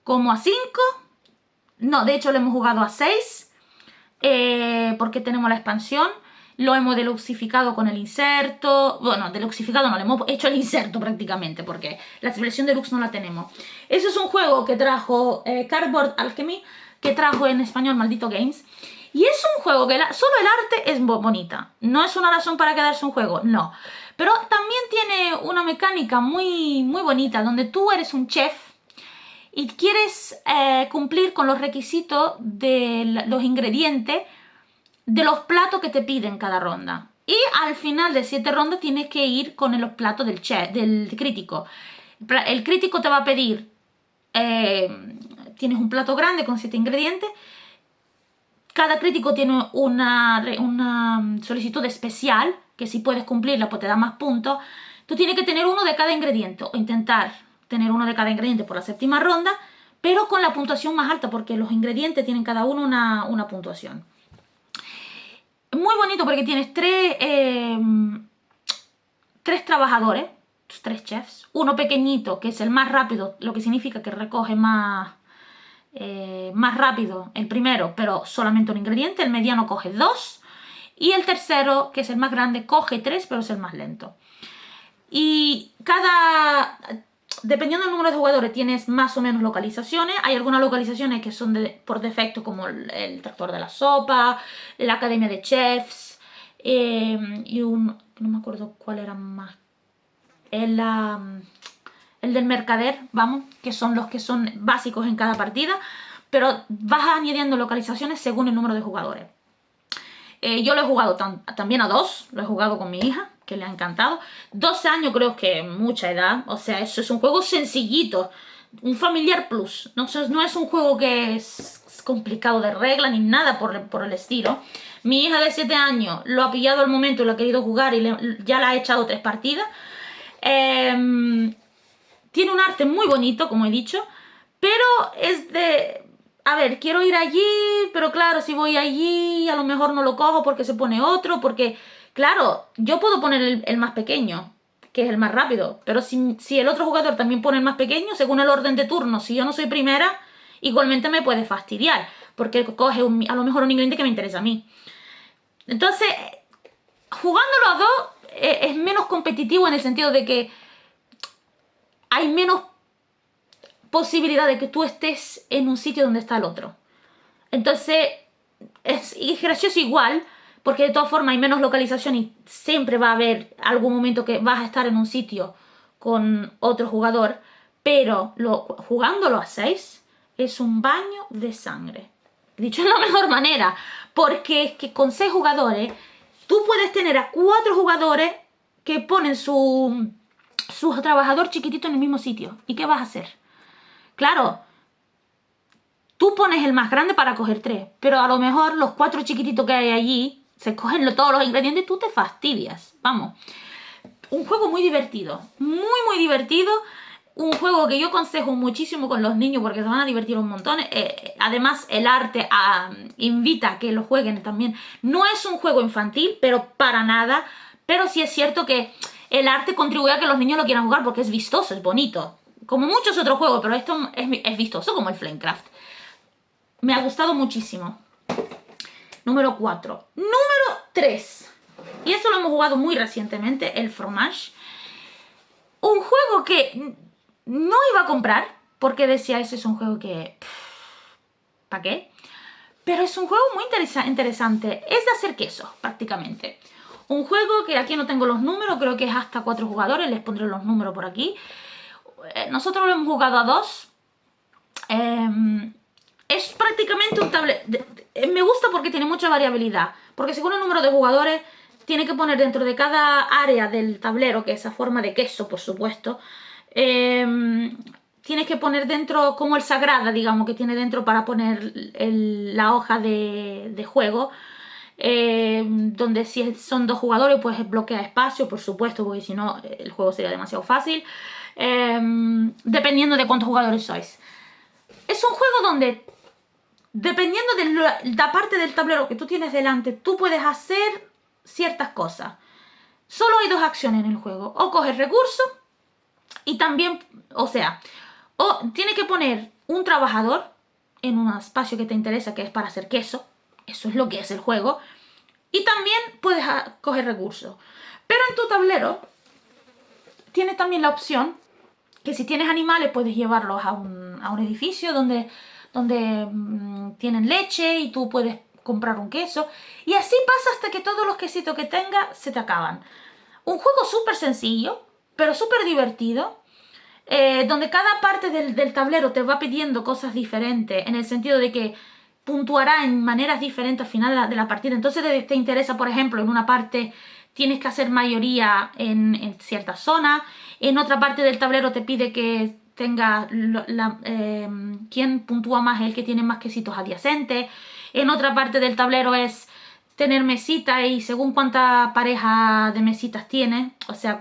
como a 5. No, de hecho lo hemos jugado a 6, porque tenemos la expansión. Lo hemos deluxificado con el inserto. Bueno, deluxificado no, le hemos hecho el inserto prácticamente, porque la versión deluxe no la tenemos. Eso es un juego que trajo Cardboard Alchemy, que trajo en español Maldito Games. Y es un juego que solo el arte es bonita. No es una razón para quedarse un juego, no. Pero también tiene una mecánica muy, muy bonita, donde tú eres un chef y quieres cumplir con los requisitos de los ingredientes de los platos que te piden cada ronda. Y al final de 7 rondas tienes que ir con los platos del chef, del crítico. El crítico te va a pedir, tienes un plato grande con 7 ingredientes. Cada crítico tiene una solicitud especial, que si puedes cumplirla pues te da más puntos. Tú tienes que tener uno de cada ingrediente, o intentar tener uno de cada ingrediente por la 7ª ronda, pero con la puntuación más alta, porque los ingredientes tienen cada uno una puntuación. Muy bonito porque tienes 3 trabajadores, 3 chefs. Uno pequeñito, que es el más rápido, lo que significa que recoge más rápido el primero, pero solamente un ingrediente. El mediano coge 2. Y el tercero, que es el más grande, coge 3, pero es el más lento. Y dependiendo del número de jugadores, tienes más o menos localizaciones. Hay algunas localizaciones que son por defecto, como el tractor de la sopa, la academia de chefs, y no me acuerdo cuál era más. El del mercader, vamos, que son los que son básicos en cada partida, pero vas añadiendo localizaciones según el número de jugadores. Yo lo he jugado también a 2, lo he jugado con mi hija, que le ha encantado. 12 años creo que es mucha edad, o sea, eso es un juego sencillito, un familiar plus. No es un juego que es complicado de regla ni nada por el estilo. Mi hija de 7 años lo ha pillado al momento y lo ha querido jugar y ya le ha echado 3 partidas. Tiene un arte muy bonito, como he dicho, pero es de... A ver, quiero ir allí, pero claro, si voy allí a lo mejor no lo cojo porque se pone otro, porque... Claro, yo puedo poner el más pequeño, que es el más rápido, pero si el otro jugador también pone el más pequeño, según el orden de turno, si yo no soy primera, igualmente me puede fastidiar, porque coge a lo mejor un ingrediente que me interesa a mí. Entonces, jugándolo a 2 es menos competitivo en el sentido de que hay menos posibilidad de que tú estés en un sitio donde está el otro. Entonces, es gracioso igual, porque de todas formas hay menos localización y siempre va a haber algún momento que vas a estar en un sitio con otro jugador, pero jugándolo a 6 es un baño de sangre. Dicho de la mejor manera, porque es que con 6 jugadores tú puedes tener a 4 jugadores que ponen su trabajador chiquitito en el mismo sitio. ¿Y qué vas a hacer? Claro, tú pones el más grande para coger 3, pero a lo mejor los 4 chiquititos que hay allí se cogen todos los ingredientes y tú te fastidias. Vamos, un juego muy divertido, muy muy divertido. Un juego que yo aconsejo muchísimo con los niños porque se van a divertir un montón. Además, el arte invita a que lo jueguen también. No es un juego infantil, pero para nada. Pero sí es cierto que el arte contribuye a que los niños lo quieran jugar porque es vistoso, es bonito. Como muchos otros juegos, pero esto es vistoso, como el Flamecraft. Me ha gustado muchísimo. Número 4. Número 3. Y eso lo hemos jugado muy recientemente, el Fromage. Un juego que no iba a comprar, porque decía, ese es un juego que... ¿para qué? Pero es un juego muy interesante. Es de hacer queso, prácticamente. Un juego que aquí no tengo los números, creo que es hasta 4 jugadores, les pondré los números por aquí. Nosotros lo hemos jugado a 2. Es prácticamente un tablero. Me gusta porque tiene mucha variabilidad. Porque según el número de jugadores, tiene que poner dentro de cada área del tablero, que es esa forma de queso, por supuesto, tienes que poner dentro, como el sagrada, digamos, que tiene dentro para poner la hoja de juego. donde si son 2 jugadores pues bloquea espacio, por supuesto, porque si no el juego sería demasiado fácil, dependiendo de cuántos jugadores sois. Es un juego donde, dependiendo de la parte del tablero que tú tienes delante, tú puedes hacer ciertas cosas. Solo hay 2 acciones en el juego: o coger recursos y también, o tiene que poner un trabajador en un espacio que te interesa, que es para hacer queso. Eso es lo que es el juego. Y también puedes coger recursos. Pero en tu tablero tienes también la opción que si tienes animales puedes llevarlos a un edificio donde tienen leche y tú puedes comprar un queso. Y así pasa hasta que todos los quesitos que tengas se te acaban. Un juego súper sencillo, pero súper divertido. Donde cada parte del tablero te va pidiendo cosas diferentes, en el sentido de que puntuará en maneras diferentes al final de la partida. Entonces te interesa, por ejemplo, en una parte tienes que hacer mayoría en cierta zona, en otra parte del tablero te pide que tenga quien puntúa más es el que tiene más quesitos adyacentes, en otra parte del tablero es tener mesitas y según cuánta pareja de mesitas tienes, o sea,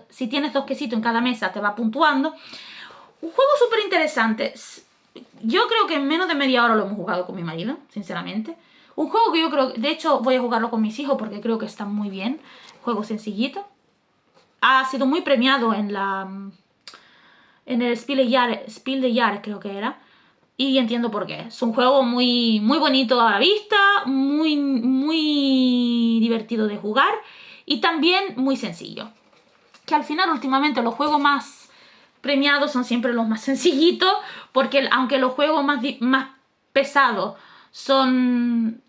si tienes 2 quesitos en cada mesa te va puntuando. Un juego súper interesante. Yo creo que en menos de media hora lo hemos jugado con mi marido, sinceramente. Un juego que yo creo, de hecho voy a jugarlo con mis hijos porque creo que está muy bien. Juego sencillito. Ha sido muy premiado en el Spiel des Jahres, creo que era. Y entiendo por qué. Es un juego muy, muy bonito a la vista, muy, muy divertido de jugar y también muy sencillo. Que al final, últimamente, los juegos más premiados son siempre los más sencillitos, porque aunque los juegos más pesados son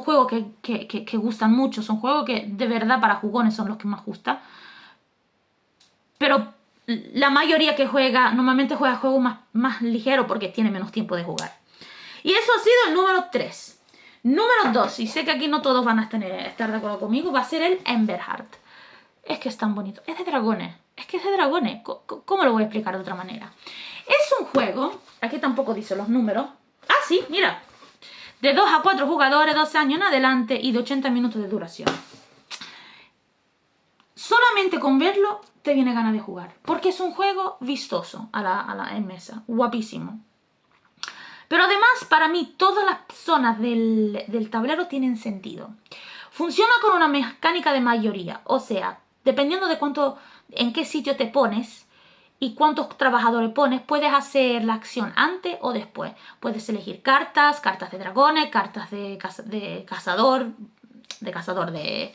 juegos que gustan mucho, son juegos que de verdad para jugones son los que más gustan, pero la mayoría que juega, normalmente juega juegos más ligeros porque tiene menos tiempo de jugar. Y eso ha sido el número 3. Número 2, y sé que aquí no todos van a estar de acuerdo conmigo, va a ser el Emberheart. Es que es tan bonito. Es de dragones. Es que es de dragones. ¿Cómo lo voy a explicar de otra manera? Es un juego, aquí tampoco dice los números. Ah, sí, mira. De 2 a 4 jugadores, 12 años en adelante y de 80 minutos de duración. Solamente con verlo te viene ganas de jugar. Porque es un juego vistoso en mesa. Guapísimo. Pero además, para mí, todas las zonas del tablero tienen sentido. Funciona con una mecánica de mayoría. O sea, dependiendo de en qué sitio te pones y cuántos trabajadores pones, puedes hacer la acción antes o después. Puedes elegir cartas de dragones, cartas de cazador, de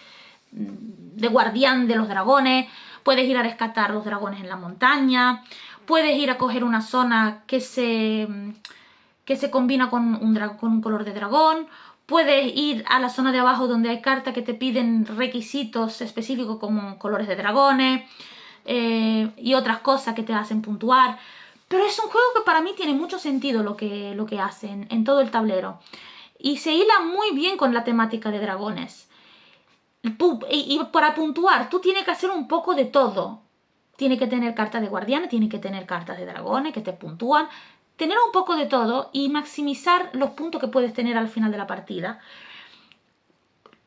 guardián de los dragones. Puedes ir a rescatar los dragones en la montaña. Puedes ir a coger una zona que se combina con un color de dragón. Puedes ir a la zona de abajo donde hay cartas que te piden requisitos específicos como colores de dragones y otras cosas que te hacen puntuar. Pero es un juego que para mí tiene mucho sentido lo que hacen en todo el tablero. Y se hila muy bien con la temática de dragones. Y para puntuar, tú tienes que hacer un poco de todo. Tienes que tener cartas de guardianes, tienes que tener cartas de dragones que te puntúan. Tener un poco de todo y maximizar los puntos que puedes tener al final de la partida.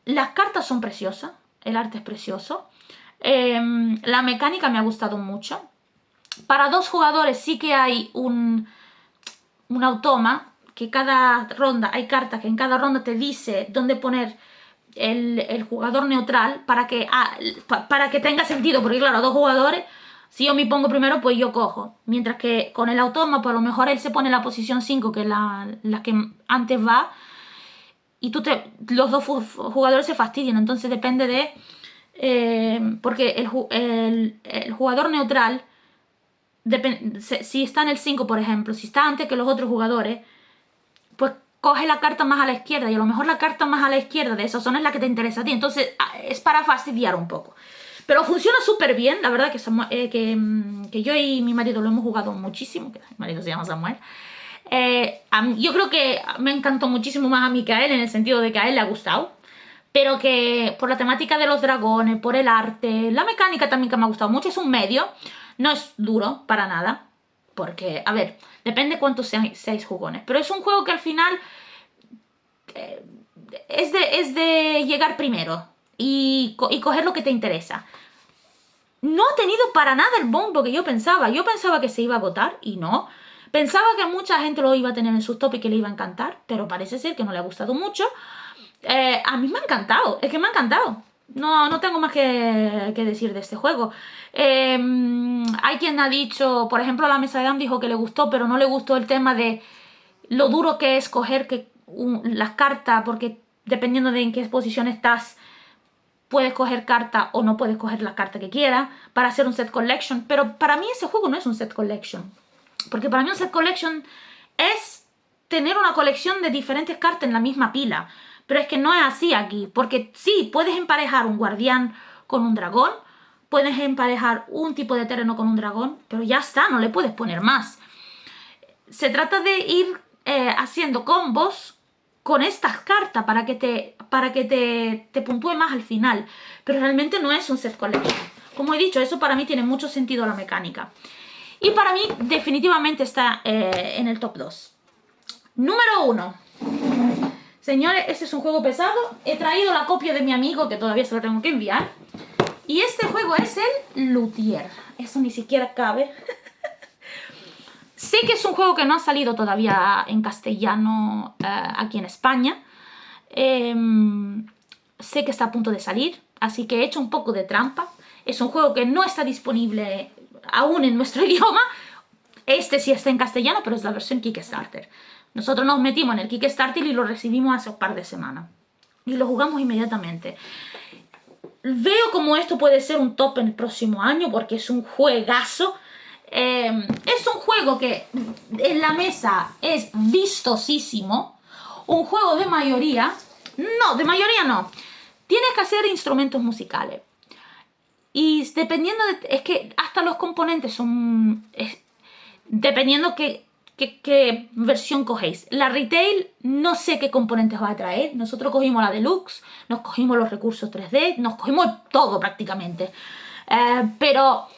Las cartas son preciosas, el arte es precioso. La mecánica me ha gustado mucho. Para 2 jugadores sí que hay un automa, que cada ronda hay cartas que en cada ronda te dice dónde poner el jugador neutral para que tenga sentido, porque claro, 2 jugadores, si yo me pongo primero, pues yo cojo. Mientras que con el automa, pues a lo mejor él se pone en la posición 5, que es la que antes va, y los 2 jugadores se fastidian. Entonces depende porque el jugador neutral, si está en el 5, por ejemplo, si está antes que los otros jugadores, pues coge la carta más a la izquierda, y a lo mejor la carta más a la izquierda de esa zona es la que te interesa a ti. Entonces es para fastidiar un poco. Pero funciona súper bien, la verdad que yo y mi marido lo hemos jugado muchísimo, que mi marido se llama Samuel. Yo creo que me encantó muchísimo más a mí que a él, en el sentido de que a él le ha gustado. Pero que por la temática de los dragones, por el arte, la mecánica también que me ha gustado mucho. Es un medio, no es duro para nada. Porque, a ver, depende cuántos seáis jugones. Pero es un juego que al final es de llegar primero y coger lo que te interesa. No ha tenido para nada el bombo que yo pensaba. Yo pensaba que se iba a agotar y no. Pensaba que mucha gente lo iba a tener en sus top y que le iba a encantar, pero parece ser que no le ha gustado mucho. A mí me ha encantado, es que me ha encantado. No tengo más que decir de este juego. Hay quien ha dicho, por ejemplo, la mesa de Dan dijo que le gustó, pero no le gustó el tema de lo duro que es coger las cartas, porque dependiendo de en qué posición estás, puedes coger carta o no puedes coger la carta que quieras para hacer un set collection. Pero para mí ese juego no es un set collection. Porque para mí un set collection es tener una colección de diferentes cartas en la misma pila. Pero es que no es así aquí. Porque sí, puedes emparejar un guardián con un dragón. Puedes emparejar un tipo de terreno con un dragón. Pero ya está, no le puedes poner más. Se trata de ir haciendo combos con estas cartas para que te puntúe más al final. Pero realmente no es un set collection. Como he dicho, eso para mí tiene mucho sentido la mecánica. Y para mí definitivamente está en el top 2. Número 1. Señores, este es un juego pesado. He traído la copia de mi amigo, que todavía se lo tengo que enviar. Y este juego es el Luthier. Eso ni siquiera cabe. Sé que es un juego que no ha salido todavía en castellano aquí en España. Sé que está a punto de salir, así que he hecho un poco de trampa. Es un juego que no está disponible aún en nuestro idioma. Este sí está en castellano, pero es la versión Kickstarter. Nosotros nos metimos en el Kickstarter y lo recibimos hace un par de semanas. Y lo jugamos inmediatamente. Veo como esto puede ser un top en el próximo año porque es un juegazo. Es un juego que en la mesa es vistosísimo. Un juego de mayoría. No, de mayoría no. Tienes que hacer instrumentos musicales. Y dependiendo de... Es que hasta los componentes son... dependiendo qué versión cogéis. La retail no sé qué componentes va a traer. Nosotros cogimos la deluxe, nos cogimos los recursos 3D, nos cogimos todo prácticamente. Pero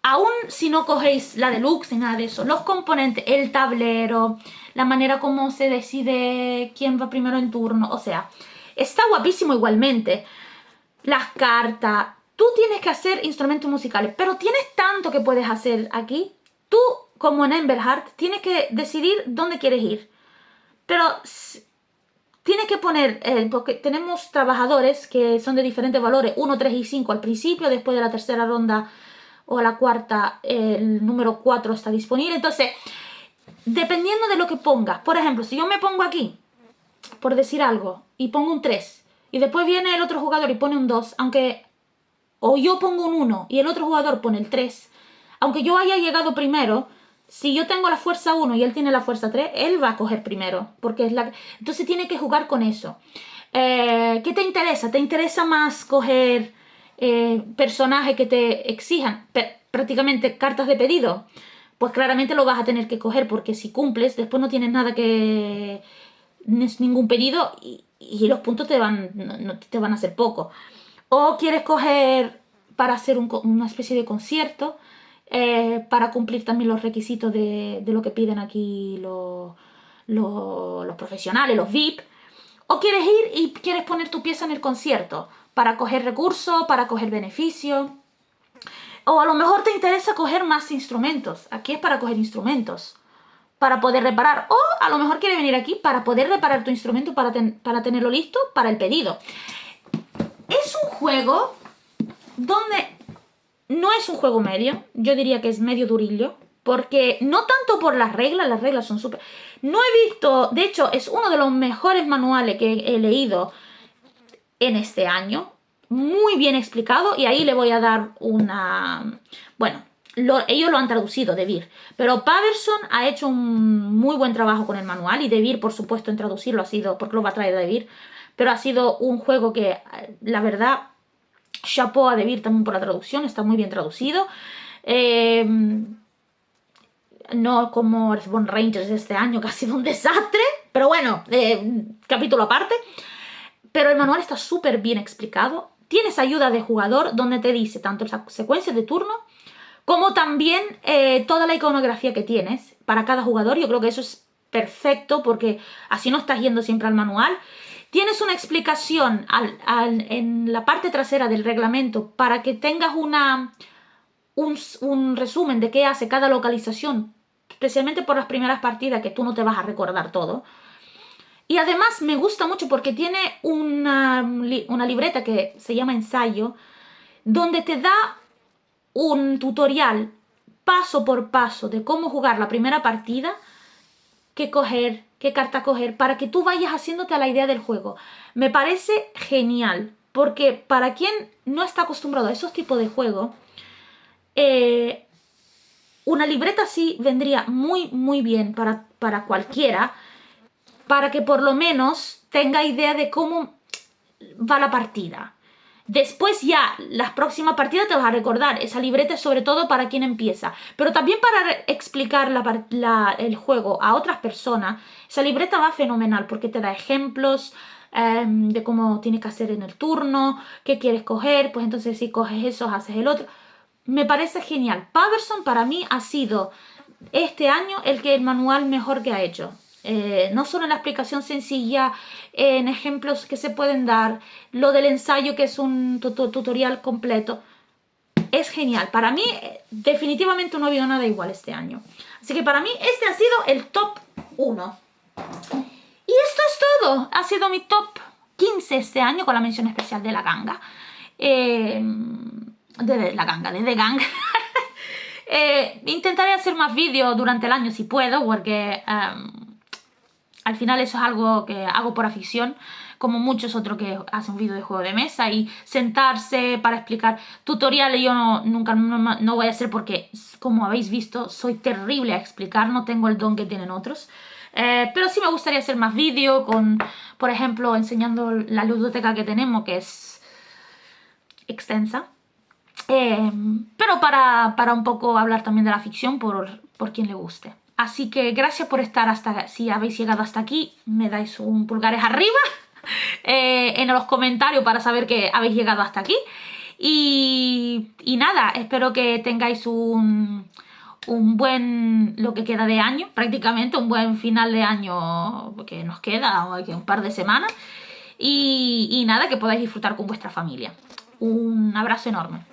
aún si no cogéis la deluxe ni nada de eso, los componentes, el tablero, la manera como se decide quién va primero en turno, o sea, está guapísimo igualmente. Las cartas, tú tienes que hacer instrumentos musicales, pero tienes tanto que puedes hacer aquí. Tú, como en Emberheart, tienes que decidir dónde quieres ir. Pero tienes que poner, porque tenemos trabajadores que son de diferentes valores, 1, 3 y 5 al principio, después de la tercera ronda o la cuarta, el número 4 está disponible. Entonces, dependiendo de lo que pongas, por ejemplo, si yo me pongo aquí, por decir algo, y pongo un 3, y después viene el otro jugador y pone un 2, aunque... O yo pongo un 1 y el otro jugador pone el 3. Aunque yo haya llegado primero, si yo tengo la fuerza 1 y él tiene la fuerza 3, él va a coger primero. Porque es la... Entonces tiene que jugar con eso. ¿Qué te interesa? ¿Te interesa más coger personajes que te exijan prácticamente cartas de pedido? Pues claramente lo vas a tener que coger porque si cumples, después no tienes nada que... No es ningún pedido y los puntos te van a hacer poco. O quieres coger para hacer una especie de concierto, para cumplir también los requisitos de lo que piden aquí los profesionales, los VIP. O quieres ir y quieres poner tu pieza en el concierto para coger recursos, para coger beneficios. O a lo mejor te interesa coger más instrumentos. Aquí es para coger instrumentos, para poder reparar. O a lo mejor quieres venir aquí para poder reparar tu instrumento, para tenerlo listo para el pedido. Es un juego donde no es un juego medio, yo diría que es medio durillo, porque no tanto por las reglas son súper... No he visto, de hecho es uno de los mejores manuales que he leído en este año, muy bien explicado, y ahí le voy a dar una... Bueno, ellos lo han traducido, De Beer, pero Paverson ha hecho un muy buen trabajo con el manual, y De Beer, por supuesto, en traducirlo ha sido, porque lo va a traer De Beer, pero ha sido un juego que, la verdad, chapeau a De Beer también por la traducción, está muy bien traducido. No como Earthbound Rangers este año, que ha sido un desastre, pero bueno, capítulo aparte. Pero el manual está súper bien explicado. Tienes ayuda de jugador donde te dice tanto las secuencias de turno como también toda la iconografía que tienes para cada jugador. Yo creo que eso es perfecto porque así no estás yendo siempre al manual. Tienes una explicación en la parte trasera del reglamento para que tengas un resumen de qué hace cada localización, especialmente por las primeras partidas que tú no te vas a recordar todo. Y además me gusta mucho porque tiene una libreta que se llama ensayo, donde te da un tutorial paso por paso de cómo jugar la primera partida, qué coger, qué carta coger, para que tú vayas haciéndote a la idea del juego. Me parece genial, porque para quien no está acostumbrado a esos tipos de juegos, una libreta así vendría muy, muy bien para cualquiera, para que por lo menos tenga idea de cómo va la partida. Después ya, las próximas partidas te vas a recordar. Esa libreta es sobre todo para quien empieza. Pero también para explicar el juego a otras personas, esa libreta va fenomenal porque te da ejemplos de cómo tienes que hacer en el turno, qué quieres coger, pues entonces si coges eso, haces el otro. Me parece genial. Paverson para mí ha sido este año el manual mejor que ha hecho. No solo en la explicación sencilla, en ejemplos que se pueden dar, lo del ensayo que es un tutorial completo. Es genial. Para mí, definitivamente no ha habido nada igual este año. Así que para mí este ha sido el top 1. Y esto es todo. Ha sido mi top 15 este año con la mención especial de la ganga. De The Gang. Intentaré hacer más vídeos durante el año si puedo, porque al final eso es algo que hago por afición, como muchos otros que hacen vídeos de juego de mesa, y sentarse para explicar tutoriales yo nunca voy a hacer, porque como habéis visto soy terrible a explicar, no tengo el don que tienen otros. Pero sí me gustaría hacer más vídeos con, por ejemplo, enseñando la ludoteca que tenemos, que es extensa. Pero para un poco hablar también de la ficción por quien le guste. Así que gracias por estar si habéis llegado hasta aquí, me dais un pulgares arriba en los comentarios para saber que habéis llegado hasta aquí. Y nada, espero que tengáis un buen, lo que queda de año, prácticamente un buen final de año que nos queda, un par de semanas. Y nada, que podáis disfrutar con vuestra familia. Un abrazo enorme.